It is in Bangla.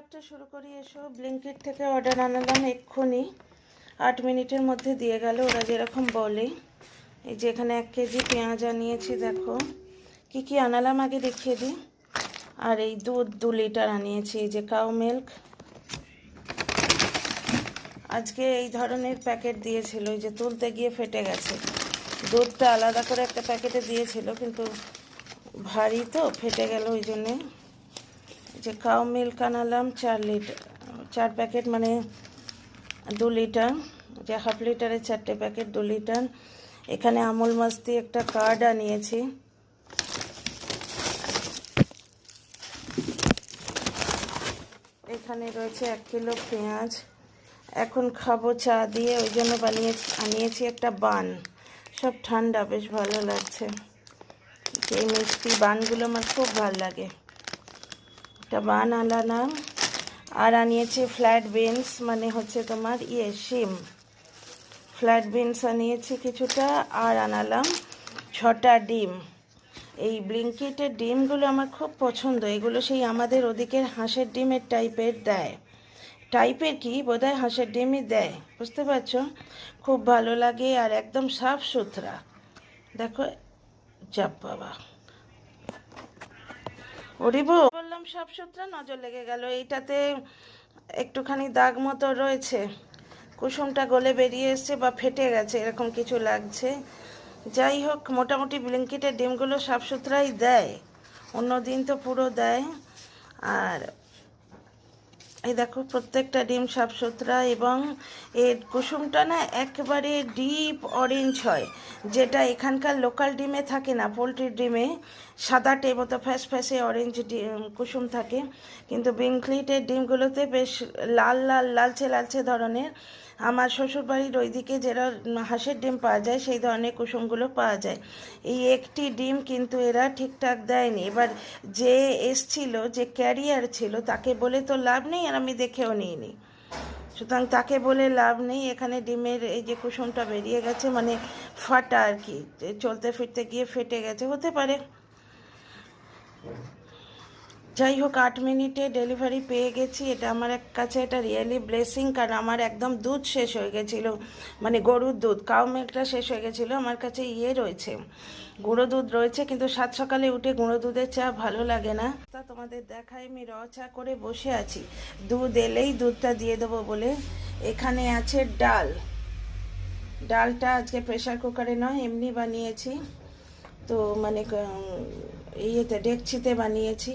ব্লগটা শুরু করি। এসো, ব্লিঙ্কিট থেকে অর্ডার আনালাম এক্ষুনি, 8 মিনিটের মধ্যে দিয়ে গেল ওরা যেরকম বলে। এই যে এখানে 1 কেজি পেঁয়াজ আনিয়েছি, দেখো কি কি আনালাম আগে দেখিয়ে দিই। আর এই দুধ 2 লিটার আনিয়েছি, এই যে কাউ মিল্ক। আজকে এই ধরনের প্যাকেট দিয়েছিল, এই যে তুলতে গিয়ে ফেটে গেছে। দুধটা আলাদা করে একটা প্যাকেটে দিয়েছিল, কিন্তু ভারী তো ফেটে গেল, ওই জন্যে। যে কাউ মিল্ক আনালাম 4 লিটার, 4 প্যাকেট, মানে 2 লিটার, যে হাফ লিটারের 4টে প্যাকেট 2 লিটার। এখানে আমুল মাস্তি একটা কার্ড আনিয়েছি। এখানে রয়েছে 1 কিলো পেঁয়াজ। এখন খাবো চা দিয়ে, ওই জন্য আনিয়েছি একটা বান। সব ঠান্ডা, বেশ ভালো লাগছে। এই মিষ্টি বানগুলো আমার খুব ভালো লাগে। একটা বান আনালাম। আর আনিয়েছি ফ্ল্যাট বিনস, মানে হচ্ছে তোমার শিম। ফ্ল্যাট বিনস আনিয়েছি কিছুটা। আর আনালাম 6টা ডিম। এই ব্লিঙ্কিটের ডিমগুলো আমার খুব পছন্দ। এগুলো সেই আমাদের ওদিকের হাঁসের ডিমের টাইপের দেয়, টাইপের কি বোধহয় হাঁসের ডিমই দেয়, বুঝতে পারছো? খুব ভালো লাগে আর একদম সাফ সুতরা। দেখো, চাপ বাবা, ওরিবো বললাম সাফ সুতরা, নজর লেগে গেল। এইটাতে একটুখানি দাগ মতো রয়েছে, কুসুমটা গলে বেরিয়ে এসছে বা ফেটে গেছে, এরকম কিছু লাগছে। যাই হোক, মোটামুটি ব্লিঙ্কিটের ডিমগুলো সাফ সুতরাই দেয়, অন্য দিন তো পুরো দেয়। আর এই দেখো, প্রত্যেকটা ডিম সাফ সুতরা, এবং এর কুসুমটা না একেবারে ডিপ অরেঞ্জ হয়, যেটা এখানকার লোকাল ডিমে থাকে না। পোলট্রির ডিমে সাদাটে মতো ফ্যাস ফ্যাসে অরেঞ্জ কুসুম থাকে, কিন্তু ব্লিঙ্কিটের ডিমগুলোতে বেশ লাল লাল, লালচে লালচে ধরনের। আমার শ্বশুরবাড়ির ওইদিকে যেটা হাঁসের ডিম পাওয়া যায়, সেই ধরনের কুসুমগুলো পাওয়া যায়। এই একটি ডিম কিন্তু এরা ঠিকঠাক দেয়নি। এবার যে এসছিল, যে ক্যারিয়ার ছিল, তাকে বলে তো লাভ নেই, আর আমি দেখেও নিইনি, সুতরাং তাকে বলে লাভ নেই। এখানে ডিমের এই যে কুসুমটা বেরিয়ে গেছে, মানে ফাটা আর কি, চলতে ফিরতে গিয়ে ফেটে গেছে, হতে পারে। যাই হোক, 8 মিনিটে ডেলিভারি পেয়ে গেছি। এটা আমার কাছে এটা রিয়েলি ব্লেসিং, কারণ আমার একদম দুধ শেষ হয়ে গেছিলো, মানে গরুর দুধ, কাউ মিল্কটা শেষ হয়ে গেছিলো। আমার কাছে রয়েছে, গুঁড়ো দুধ রয়েছে, কিন্তু সাত সকালে উঠে গুঁড়ো দুধের চা ভালো লাগে না। তা তোমাদের দেখাই, আমি চা করে বসে আছি, দুধ এলেই দুধটা দিয়ে দেবো বলে। এখানে আছে ডাল। ডালটা আজকে প্রেশার কুকারে নয়, এমনি বানিয়েছি, তো মানে ইয়েতে ডেকচিতে বানিয়েছি।